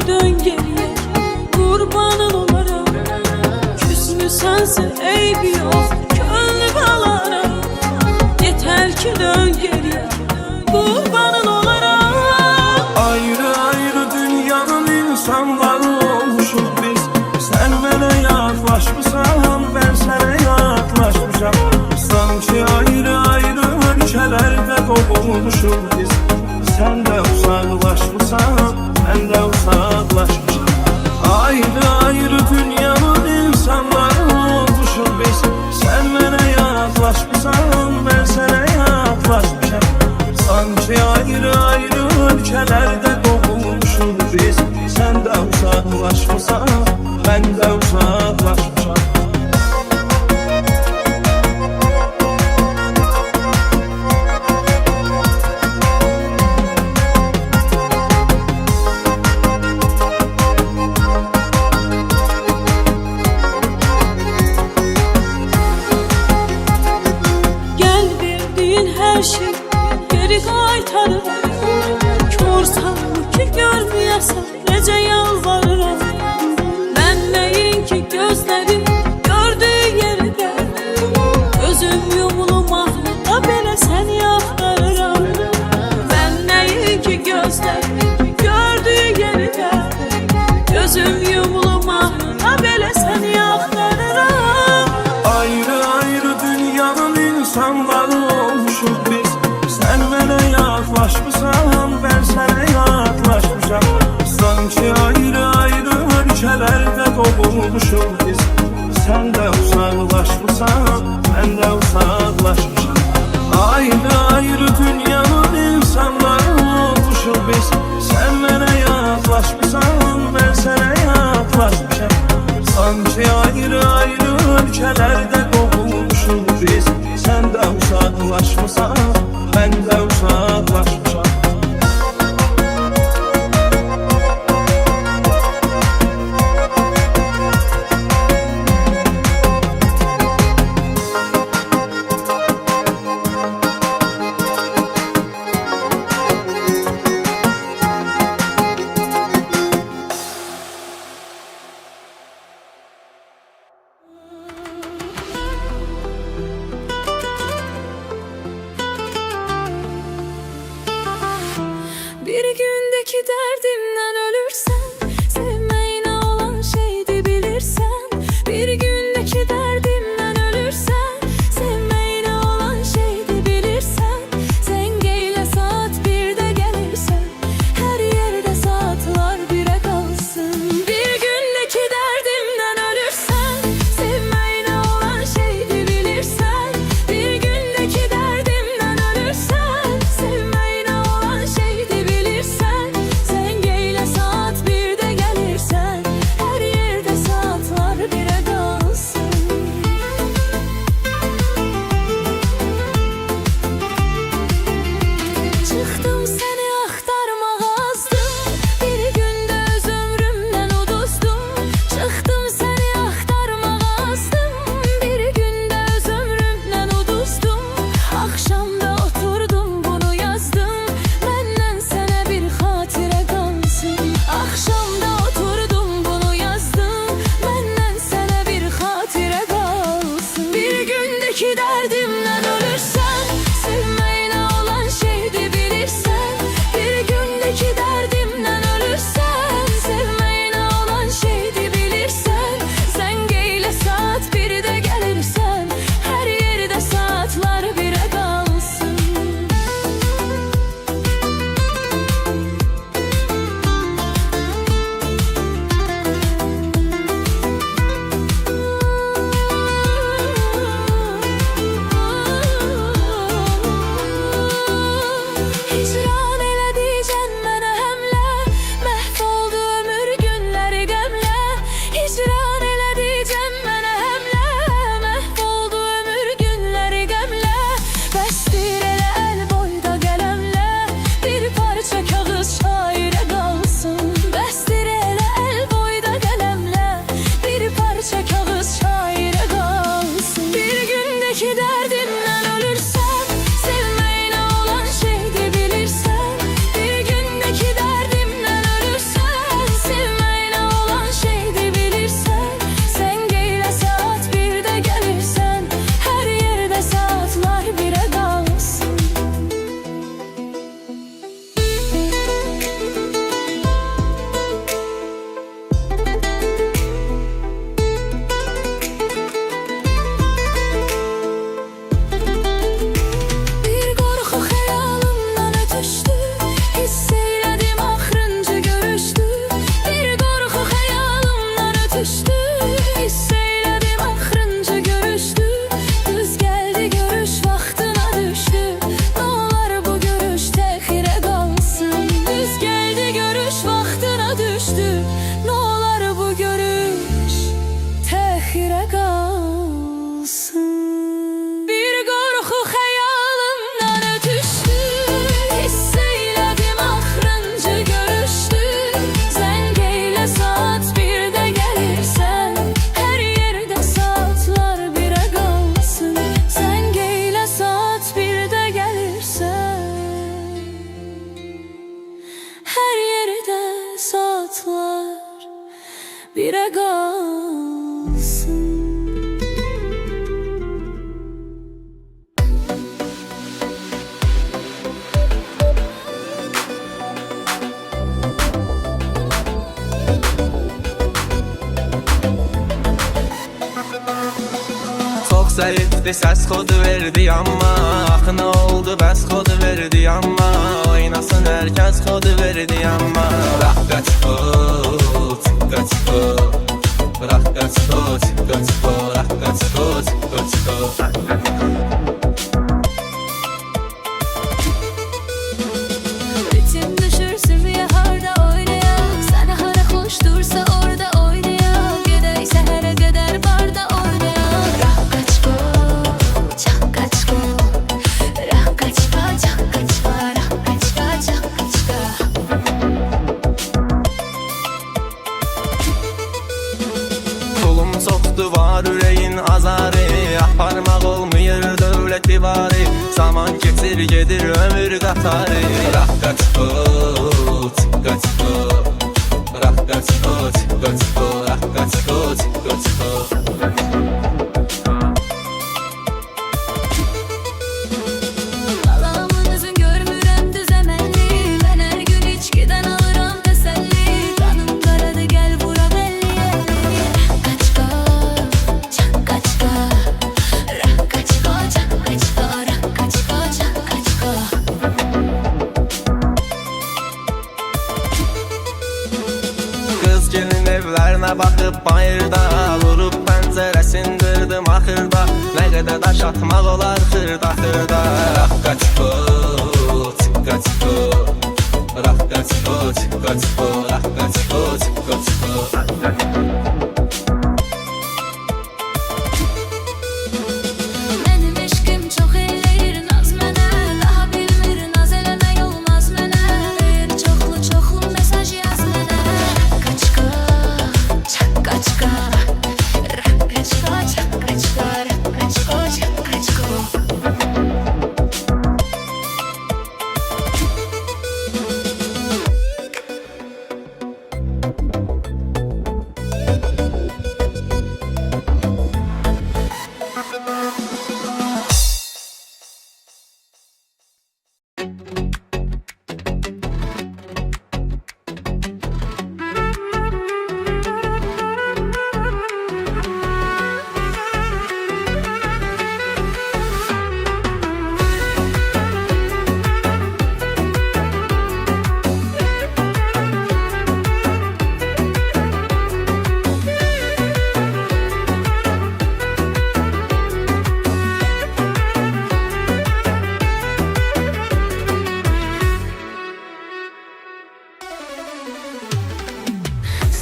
Dön geriye, kurbanın olaram. Küsmüsənsə eybi yox, könlü balaram. Yeter ki dön geriye, kurbanın olaram. Ayrı ayrı dünyanın insanları olmuşuz biz. Sen mənə yaklaşmışsan, ben sənə yaklaşmışam. Sanki ayrı ayrı ölkəlerde doğulmuşuz biz. Sen de uzaklaşmışsan, ben de uzaklaşmışım. Ayrı ayrı dünyanın insanları olmuşuz biz. Sen mənə yaklaşmışsan, ben sənə yaklaşmışam. Sanki ayrı ayrı ölkəlerde doğulmuşuz biz. Sen de uzaklaşmışsan, ben de uzaklaşmışam. Her şey geri qaytarır. Korsan ki görməyəsən, necə yalvarıram. Mən nəyin ki gözlərim gördüyü yerdə, gözüm yumulu mahnıda belə səni axtarıram. Mən nəyin ki gözlərim gördüyü yerdə, gözüm yumulu mahnıda belə səni axtarıram. Ayrı ayrı dünyanın insanları olmuşuz biz. Sen mənə yaklaşmışsan, ben sənə yaklaşmışam. Sanki ayrı ayrı ölkəlerde doğulmuşuz biz. Sen de uzaklaşmışsan, ben de uzaklaşmışam. Ayrı ayrı dünyanın insanları olmuşuz biz. Sen mənə yaklaşmışsan, ben sənə yaklaşmışam. Sanki ayrı ayrı ölkəlerde doğulmuşuz biz. Sen de uzaklaşmışsan, ben de uzaklaşmışam. Bir gündeki derdimden ölürsen, sevmeyine olan şeydi bilirsen. Bir gündeki derdimden ölürsen, sevmeyine olan şeydi bilirsen. Zengeyle saat 1'de gelirsen, her yerde saatler 1'e kalsın. Bir gündeki derdimden ölürsen, sevmeyine olan şeydi bilirsen. Bir gündeki derdimden ölürsen, sevmeyine olan şeydi bilirsen. Zengeyle saat 1'de gelirsen, her yerde saatler 1'e kalsın. qalsın. Bir qorxu xəyalımdan ötüşdü, hiss eylədim axırıncı görüşdü. Zəng eylə saat 1-də gəlirsən, hər yerdə saatlar 1-ə qalsın. Zəng eylə saat 1-də gəlirsən, hər yerdə saatlar 1-ə qalsın. Çok zayıftı ses kodu verdi ama ah ne oldu bes kodu verdi ama oynasın herkes kodu verdi ama bırak kaçko kaçko bırak kaçko kaçko bırak kaçko kaçko. Ritim düşürsün bir harda oynayak, sana hara hoş dursa orada oynayak, gedəysə hərə qədər barda oynayak. Rah kaçko, çak kaçko, rah kaçka, çak kaçka, rah kaçka, çak kaçka. Pulum çoktu var üreyin azarı, aparmak olmuyor dövleti varı, zaman geçir gedir ömür katarı. Bırak kaçko kaçko bırak kaçko kaçko bırak kaçko kaçko. Alamınızın görmürəm düz əməlli, mən hər gün içkidən alıram təsəlli. Qanım qaradı gəl bura bəlli əlli. Kaçka, çak kaçka, rah kaçka, çak kaçka, rah kaçka, çak kaçka. Kız gelin evlerine bakıp bayırda, vurup penceresin kırdım ahırda, ne kadar daş atmak olar hırda hırda. Bırak kaçko kaçko bırak kaçko kaçko bırak kaçko kaçko. Mənim eşqim çox eləyir naz mənə, daha bilmir naz eləmək olmaz mənə. Bir çoxlu mesaj yaz mənə. Kaçka, çak kaçka, rah kaçka, çak kaçka, rah kaçka, çak kaçka.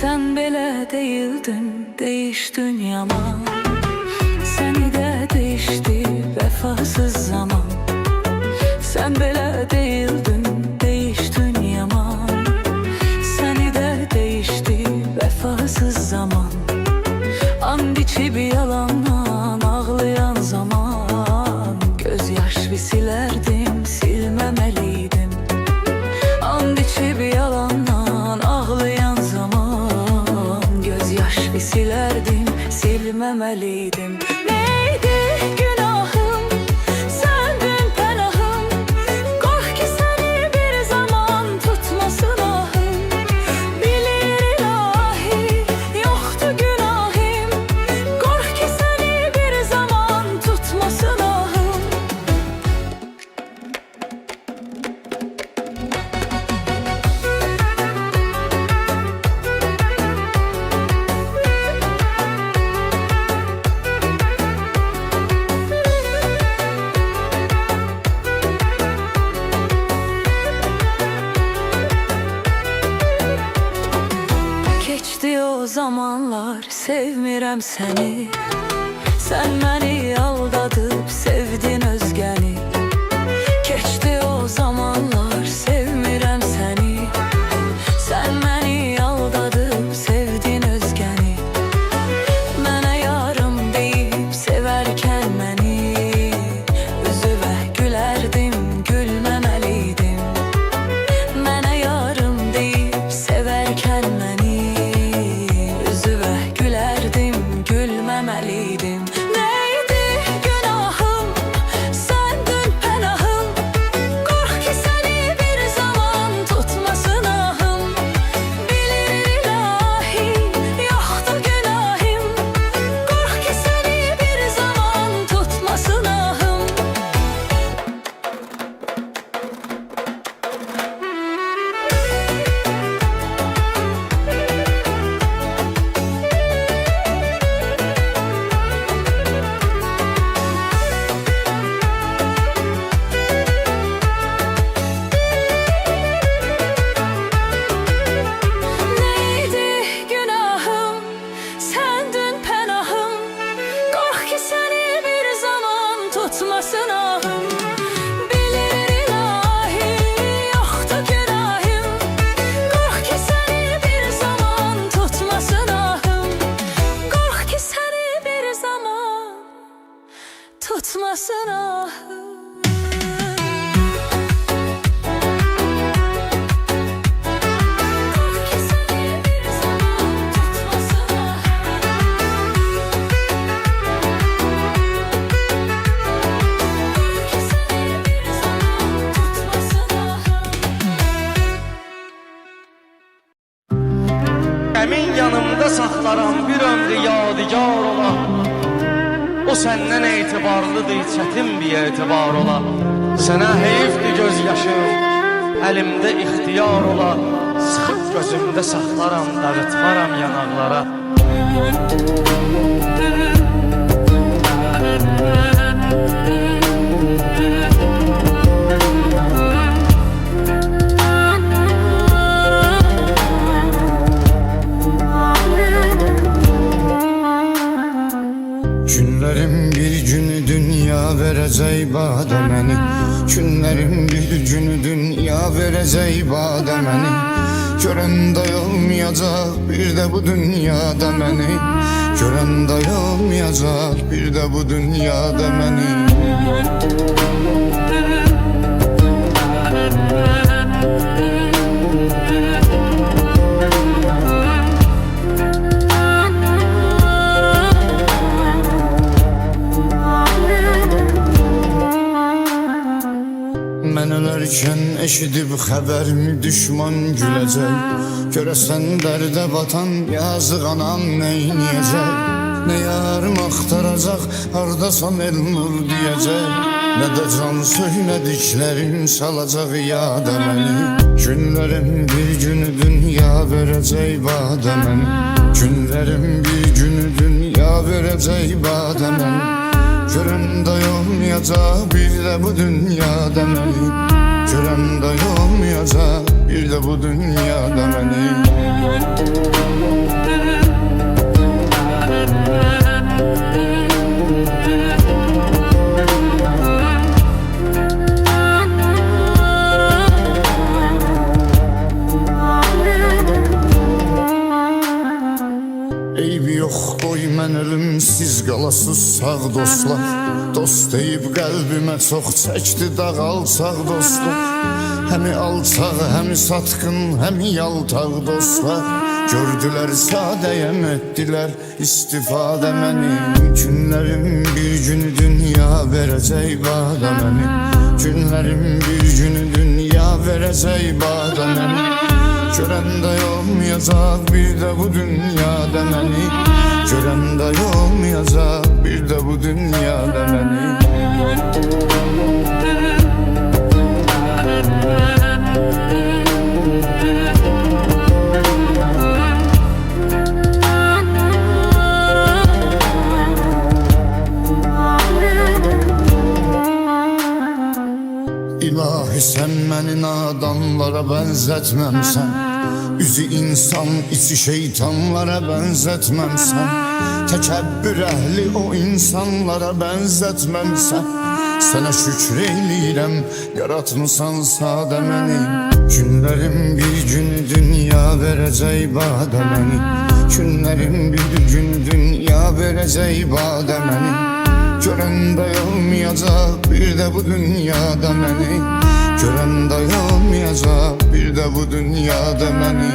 Sen belə değildin, değiştin yaman. Seni de değişti vefasız zaman. Sen belə değildin, değiştin yaman. Seni de değişti vefasız zaman. And içi bir yalandan ağlayan zaman. Gözyaş bir silerdim, silmemeliydim. And içi bir yalandan ağlayan zaman. Gözyaş bir silerdim, silmemeliydim. Neydi günahım, sendin pənahım. Qorx ki səni bir zaman tutmasın ahım. Bilir ilahi, yoxdur günahım. Qorx ki səni bir zaman tutmasın ahım. Geçti o zamanlar, sevmirəm səni. Sen məni aldadıb sevdin özgəni. Keçdi o zamanlar, sevmirəm səni. Sen məni aldadıb sevdin özgəni. Mənə yarım deyib sevərkən məni, üzüvə gülərdim, gülməməliydim. Mənə yarım deyib sevərkən məni, üzüvə gülərdim, gülməməliydim. Neydi günahım, səndin pənahım. Qorx ki səni bir zaman tutmasın ahım. Bilir ilahi, yoxdur günahım. Qorx ki səni bir zaman tutmasın ahım. Neydi günahım, səndin pənahım. Qorx ki səni bir zaman tutmasın ahım. Bilir ilahi, yoxdur günahım. Qorx ki səni bir zaman tutmasın ahım. Qorx ki səni bir zaman tutmasın ahım. Emin yanımda saxlaram bir ömrü yadigar ola. O senden etibarlıdır, çətin bir etibar ola. Sənə heyifdir göz yaşım, əlimdə ixtiyar ola. Sıxıb gözümdə saxlaram, dağıtmaram yanaqlara. Günlerim bir günü dünya verecek bade məni. Günlerim bir günü dünya verecek bade məni. Görən day olmayacaq bir de bu dünyada məni. Görən day olmayacaq bir de bu dünyada məni. Mən ölərkən eşidib xəbərimi düşman güləcək. Görəsən dərdə batan yazıq anam neyniyəcək. Nə yarım axtaracaq, hardasan Elnur deyəcək. Nə də can söylədiklərim salacaq yada məni. Günlərim bir günü dünya verəcək badə məni. Günlərim bir günü dünya verəcək badə məni. Görən day olmayacaq bir de bu dünyada məni. Görən day olmayacaq bir de bu dünyada məni. Eybi yox qoy mən ölüm, siz qalasız sağ dostlar. Dost deyib qəlbimə çox çəkdi dağ alçaq dostlar. Həmi alçaq, həmi satqın, həmi yaltaq dostlar. Gördülər sadəyəm etdilər istifadə məni. Günlərim bir günü dünya verəcək badə məni. Günlərim bir günü dünya verəcək badə məni. Görən day olmayacaq bir de bu dünyada məni. Görən day olmayacaq bir de bu dünyada məni. İlahi sen məni nadanlara bənzətməmsən. Üzü insan, içi şeytanlara benzetmem sen. Tekebbür ehli o insanlara benzetmem sen. Sana şükür eyleyirəm, yaratmısan sadə məni. Günlərim bir gün dünya verəcək badə məni. Günlərim bir gün dünya verəcək badə məni. Görən dayanmayacaq bir də bu dünyada məni. Görən dayanmayacaq bir də bu dünyada məni.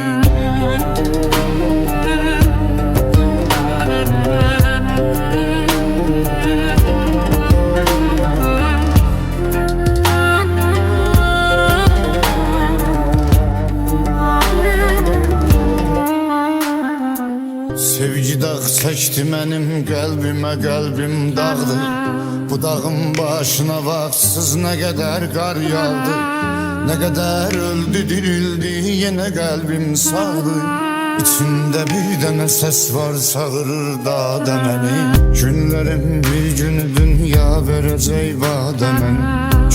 Sevgi dağ çəkdi mənim qəlbimə, qəlbim dağdır. Bu dağın başına vaxtsız nə qədər qar yağdı. Nə qədər öldü, dirildi, yenə qəlbim sağdır. İçimdə bir dənə səs var, çağırır dadə məni. Günlərim bir günü dünya verəcək vadə məni.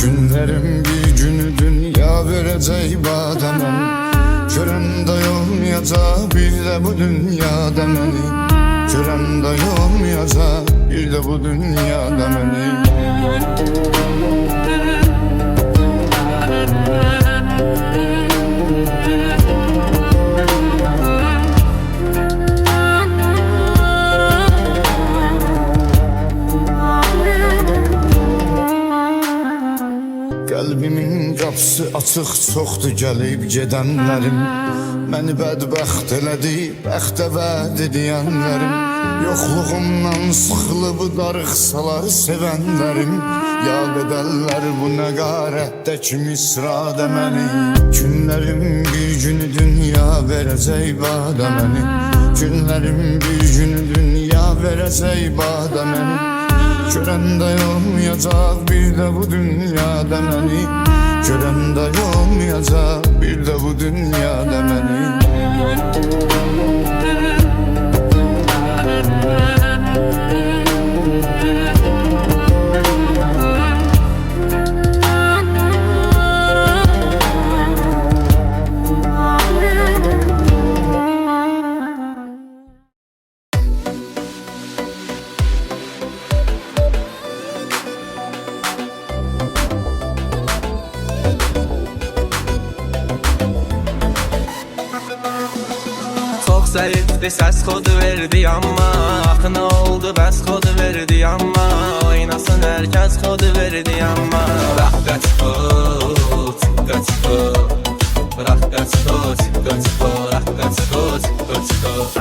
Günlərim bir günü dünya verəcək vadə məni. Görən dayanmayacaq bir də bu dünyada məni. Görən dayanmayacaq bir də bu dünyada məni. Qəlbimin qapısı açıq, çoxdur gəlib gedənlərim. Məni bədbəxt elədi, bəxtə vəd edənlərim. Yoxluğumdan sıxılıb darıxsalar sevənlərim. Yad edərlər bu nəqarətdəki misradə məni. Günlərim bir günü dünya verəcək badə məni. Günlərim bir günü dünya verəcək badə məni. Görən dayanmayacaq bir də bu dünyada məni. Görən dayanmayacaq bir də bu dünyada məni. Zayıftı ses kodu verdi ama akına oldu bes kodu verdi ama oynasın herkes kodu verdi ama bırak kaçkot kaçkot bırak kaçkot kaçkot bırak kaçkot kaçkot.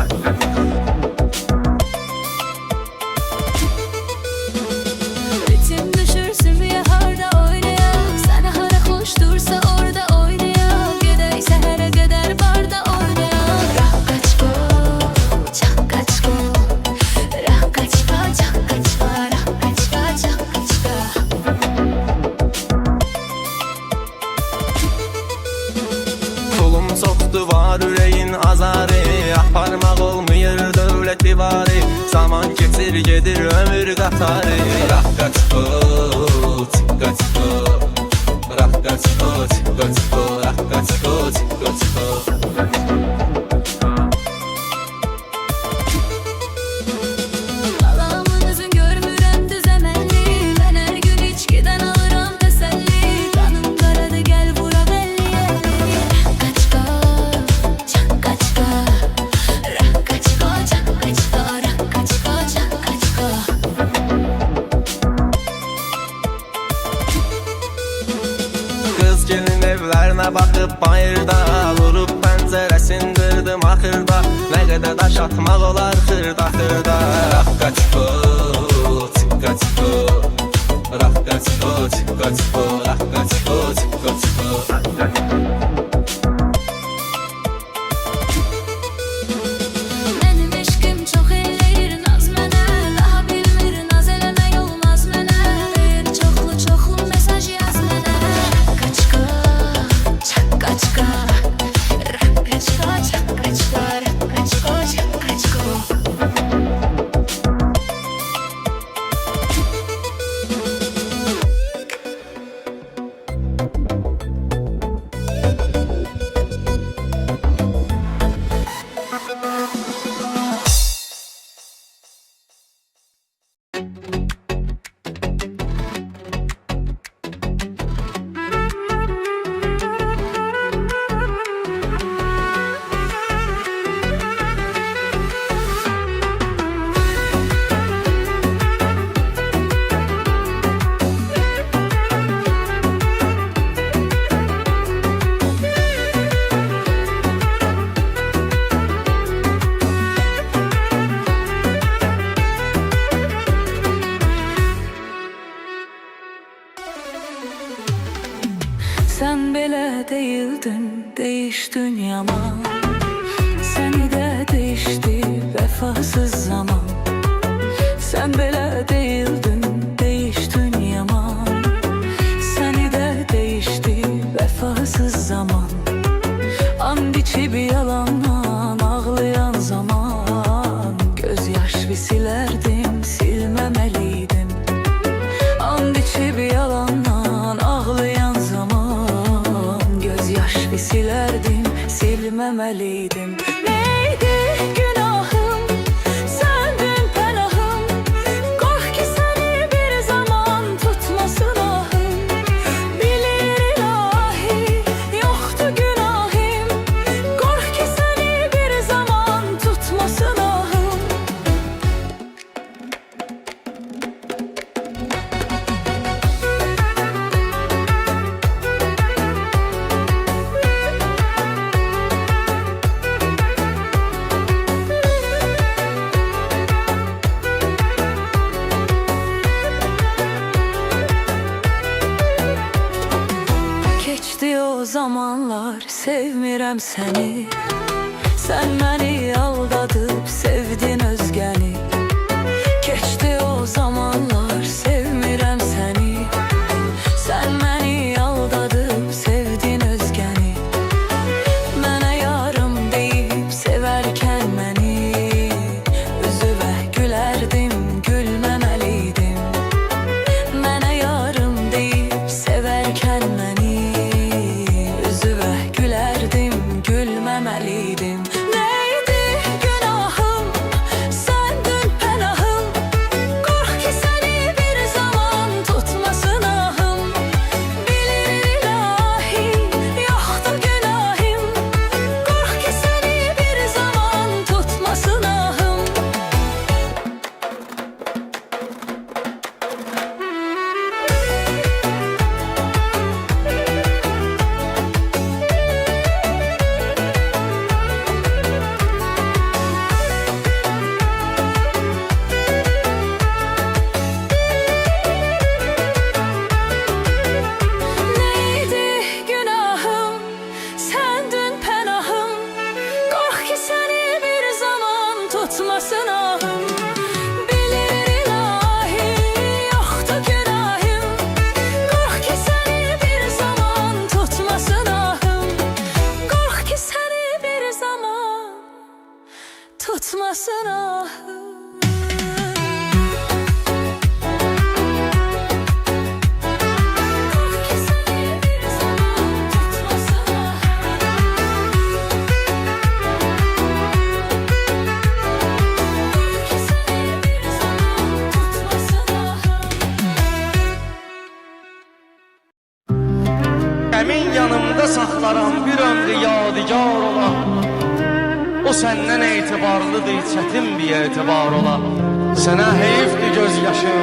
Ritim düşürsün bir harda oynayak. Sana hara hoş dursa orada oynayak. Gedey sehere kadar barda oynayak. Rakaçko, çakaçko. Rakaçko, çakaçko. Rakaçko, çakaçko. Kulum soktu var üreyin azarı. Aparmak olmuyor devlet divarı. Zaman geçir gedir ömür katarı. Bırak kaçkot kaçkot bırak kaçkot kaçkot bırak kaçkot kaçkot. Alamın üzün görmürəm düz əməlli. Mən hər gün içkidən alıram təsəlli. Qanım qaradı gəl bura bəlli əlli. Rakaçko, çakaçko. Rakaçko, çakaçko. Rakaçko, çakaçko. Kız gelin evlerine bakıp bayırda vurup penceresin kırdım ahırda. Ne kadar daş atmak olar hırda hırda. Bırak kaçkot kaçkot bırak kaçkot kaçkot bırak kaçkot kaçkot. Mənim eşqim çox eləyir naz mənə. Daha bilmir naz eləmək olmaz mənə. Bir çoxlu mesaj yaz mənə. Rakaçko, çakaçko. Rakaçko, çakaçko. Rakaçko, çakaçko. Sen belə değildin, değiştin yaman. Seni de değişti vefasız zaman. Sen belə değildin, değiştin yaman. Seni de değişti vefasız zaman. And içi bir yalandan ağlayan zaman. Gözyaş bir silerdim, silmemeliydim. And içi bir yalandan ağlayan zaman. Gözyaş bir silerdim, silmemeliydim. Neydi günahım, sendin penahım. Kork ki seni bir zaman tutmasın ahım. Bilir ilahi, yoktu günahım. Kork ki seni bir zaman tutmasın ahım. Geçti o zamanlar, sevmirəm seni. Sen beni aldatıp sevdin özgəni. Geçti o zamanlar, sevmirəm seni. Sen beni aldatıp sevdin özgəni. Mənə yarım deyip severken beni. Üzüvə gülerdim, gülməmeliydim. Mənə yarım deyip severken beni. Üzüvə gülerdim, gülməmeliydim. Neydi günahım, sendin penahım. Kork ki seni bir zaman tutmasın ahım. Bilir ilahi, yoktu günahım. Kork ki seni bir zaman tutmasın ahım. Neydi günahım, sendin penahım. Kork ki seni bir zaman tutmasın ahım. Bilir ilahi, yoktu günahım. Kork ki seni bir zaman tutmasın ahım. Kork ki seni bir zaman tutmasın ahım. Kork ki seni bir zaman tutmasın ahım. Kork ki seni bir zaman tutmasın ahım. Emin yanımda saxlaram bir ömrü yadigar ola. O senden etibarlıdır, çetin bir etibar ola. Sənə heyifdir göz yaşım,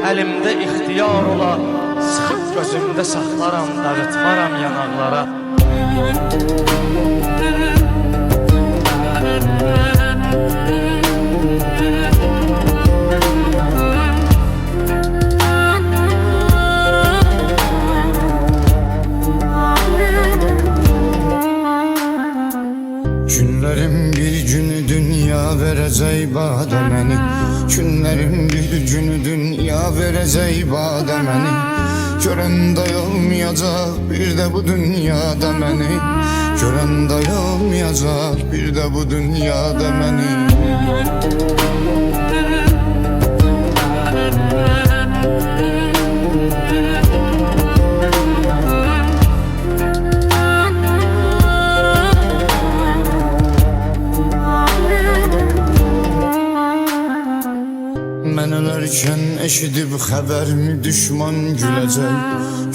əlimdə ixtiyar ola. Sıxıb gözümdə saxlaram, dağıtmaram yanaqlara. Günlerim bir günü dünya verecek bana beni. Günlerim bir günü dünya verecek bana beni. Gören olmayacak bir de bu dünyada beni. Gören olmayacak bir de bu dünyada beni. Gülərkən eşidib xəbərmi düşman güləcək.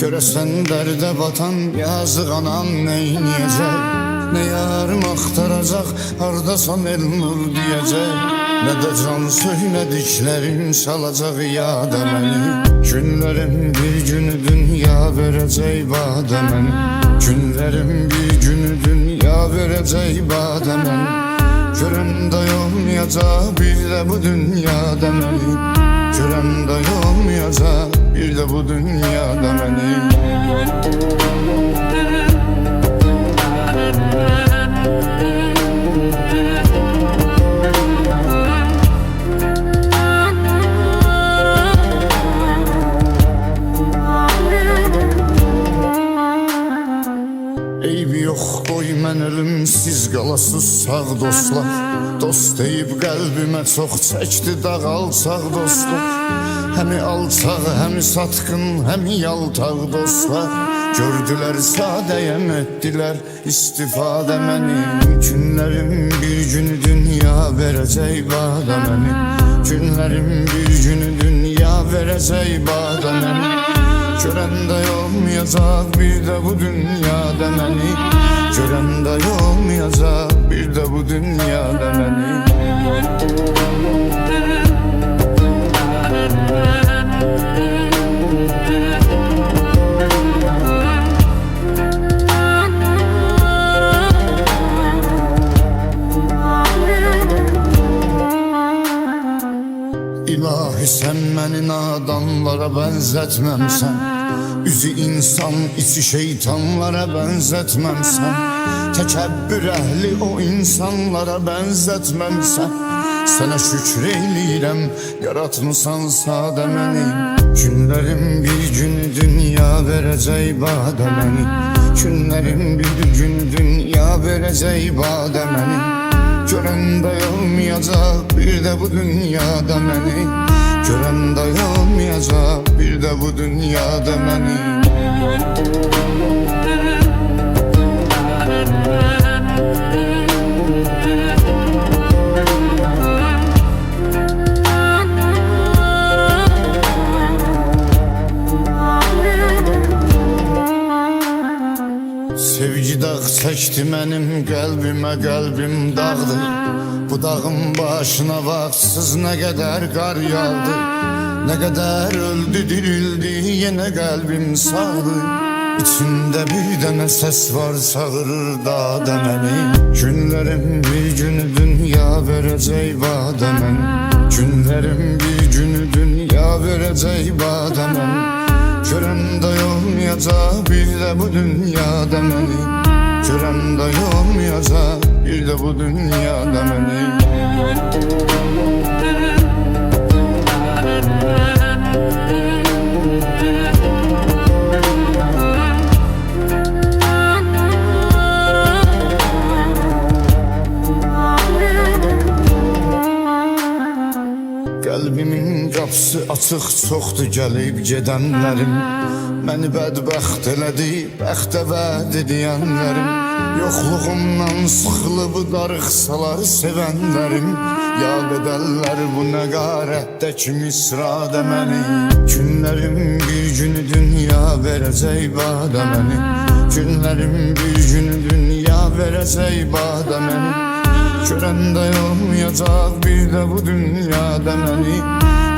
Görəsən dərdə batan yazıq anam neyniyəcək? Nə yarım axtaracaq, hardasan Elnur deyəcək. Nə də can söylədiklərim salacaq yada məni. Günlərim bir günü dünya verəcək badə məni. Günlərim bir günü dünya verəcək badə məni. Görəm də olmayacaq bir də bu dünyada məni. Görəm də olmayacaq bir də bu dünyada məni. Eybi yox, qoy mən ölüm, siz qalasız sağ dostlar. Dost deyib qəlbimə çox çəkdi dağ alçaq dostlar. Həmi alçaq, həmi satqın, həmi yaltaq dostlar. Gördülər sadəyəm etdilər istifadə məni. Günlərim bir günü dünya verəcək badə məni. Günlərim bir günü dünya verəcək badə məni. Görəndə olmayacaq bir də bu dünyada məni. Görəndə olmayacaq bir də bu dünyada məni. İlahi sən məni nadanlara bənzətməmsən. Üzü insan, içi şeytanlara bənzətməmsən. Təkəbbür əhli o insanlara bənzətməmsən. Sənə şükür eyləyirəm, yaratmısan sadə məni. Günlərim bir günü dünya verəcək badə məni. Günlərim bir günü dünya verəcək badə məni. Görəndə olmayacaq bir də bu dünyada məni. Görəndə olmayacaq bir də bu dünyada məni. Sevgi dağ çəkdi mənim qəlbimə, qəlbim dağdır. Bu dağın başına vaxtsız nə qədər qar yağdı. Nə qədər öldü, dirildi, yenə qəlbim sağdır. İçində bir dənə səs var, çağırır dadə məni. Günlərim bir günü dünya verəcək badə məni. Günlərim bir günü dünya verəcək badə məni. Görəndə olmayacaq bir də bu dünyada məni. Görəndə olmayacaq bir də bu dünyada məni. Qəlbimin qapısı açıq, çoxdur gəlib gedənlərim. Məni bədbəxt elədi, bəxtə vəd edənlərim. Yoxluğumdan sıxılıb darıxsalar sevənlərim. Yad edərlər bu nəqarətdəki misradə məni. Günlərim bir günü dünya verəcək badə məni. Günlərim bir günü dünya verəcək badə məni. Görəndə olmayacaq bir də bu dünyada məni.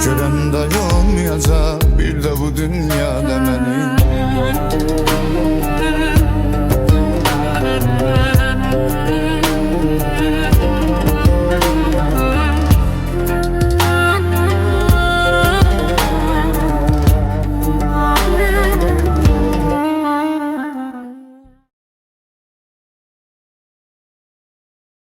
Görəndə olmayacaq bir də bu dünyada məni.